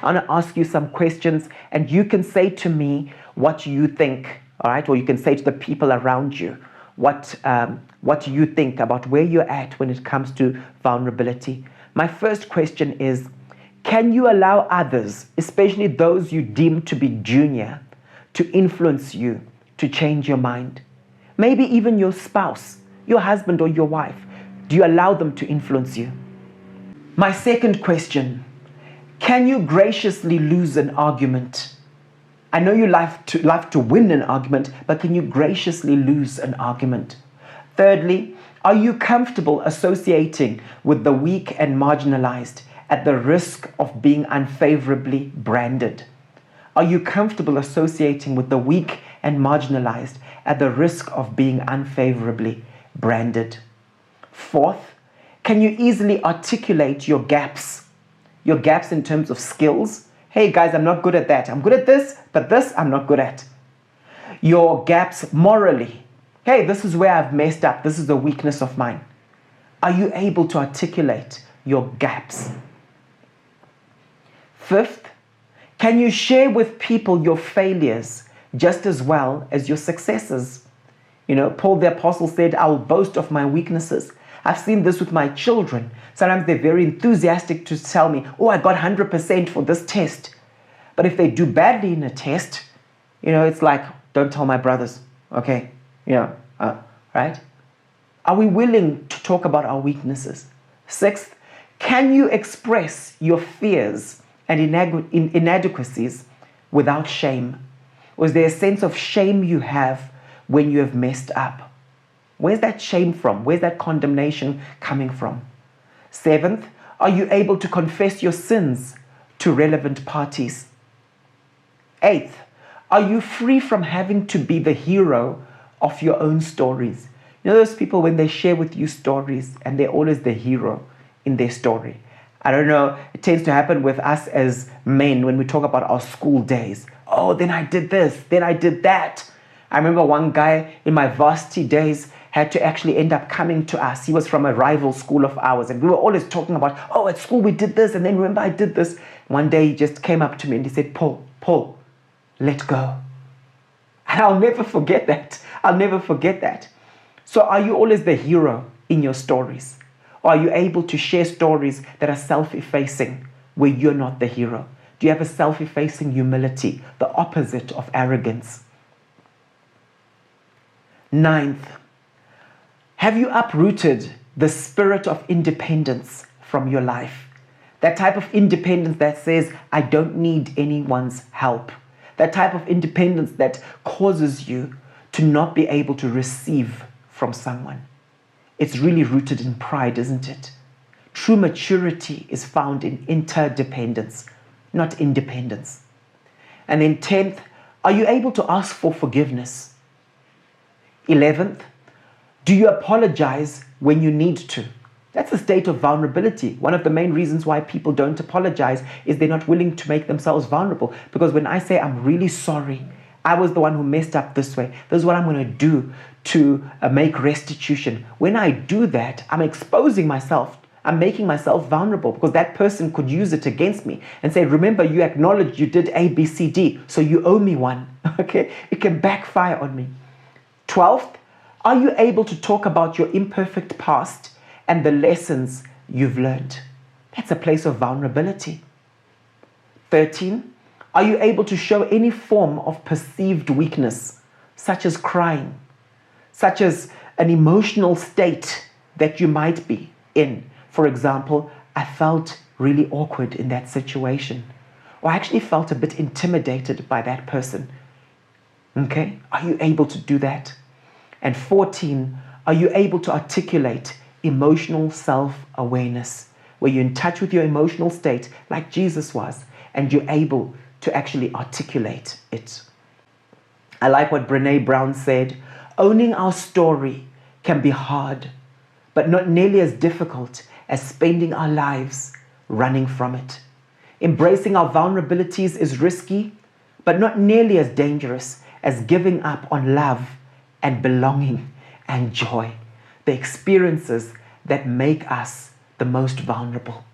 I want to ask you some questions, and you can say to me what you think, all right? Or you can say to the people around you what you think about where you're at when it comes to vulnerability. My first question is, can you allow others, especially those you deem to be junior, to influence you, to change your mind? Maybe even your spouse, your husband or your wife. Do you allow them to influence you? My second question, can you graciously lose an argument? I know you love to win an argument, but can you graciously lose an argument? Thirdly, are you comfortable associating with the weak and marginalized at the risk of being unfavorably branded? Are you comfortable associating with the weak and marginalized at the risk of being unfavorably branded? Fourth, can you easily articulate your gaps in terms of skills? Hey guys, I'm not good at that. I'm good at this, but this I'm not good at. Your gaps morally. Hey, this is where I've messed up. This is a weakness of mine. Are you able to articulate your gaps? Fifth, can you share with people your failures just as well as your successes? You know, Paul the Apostle said, I will boast of my weaknesses. I've seen this with my children. Sometimes they're very enthusiastic to tell me, oh, I got 100% for this test. But if they do badly in a test, you know, it's like, don't tell my brothers, okay? Right? Are we willing to talk about our weaknesses? Sixth, can you express your fears and inadequacies without shame? Or is there a sense of shame you have when you have messed up? Where's that shame from? Where's that condemnation coming from? Seventh, are you able to confess your sins to relevant parties? Eighth, are you free from having to be the hero of your own stories? You know those people when they share with you stories and they're always the hero in their story. I don't know, it tends to happen with us as men when we talk about our school days. Oh, then I did this, then I did that. I remember one guy in my varsity days had to actually end up coming to us. He was from a rival school of ours, and we were always talking about, oh, at school we did this, and then remember I did this. One day he just came up to me and he said, Paul, let go. And I'll never forget that. I'll never forget that. So are you always the hero in your stories? Or are you able to share stories that are self-effacing, where you're not the hero? Do you have a self-effacing humility, the opposite of arrogance? Ninth, have you uprooted the spirit of independence from your life? That type of independence that says, I don't need anyone's help. That type of independence that causes you to not be able to receive from someone. It's really rooted in pride, isn't it? True maturity is found in interdependence, not independence. And then 10th, are you able to ask for forgiveness? 11th, do you apologize when you need to? That's a state of vulnerability. One of the main reasons why people don't apologize is they're not willing to make themselves vulnerable. Because when I say, I'm really sorry, I was the one who messed up this way, this is what I'm going to do to make restitution. When I do that, I'm exposing myself. I'm making myself vulnerable because that person could use it against me and say, remember, you acknowledged you did A, B, C, D, so you owe me one. Okay? It can backfire on me. 12th, are you able to talk about your imperfect past and the lessons you've learned? That's a place of vulnerability. 13, are you able to show any form of perceived weakness, such as crying, such as an emotional state that you might be in? For example, I felt really awkward in that situation, or I actually felt a bit intimidated by that person. Okay? Are you able to do that? And 14, are you able to articulate emotional self-awareness, where you're in touch with your emotional state like Jesus was, and you're able to actually articulate it? I like what Brené Brown said, owning our story can be hard, but not nearly as difficult as spending our lives running from it. Embracing our vulnerabilities is risky, but not nearly as dangerous as giving up on love and belonging and joy, the experiences that make us the most vulnerable.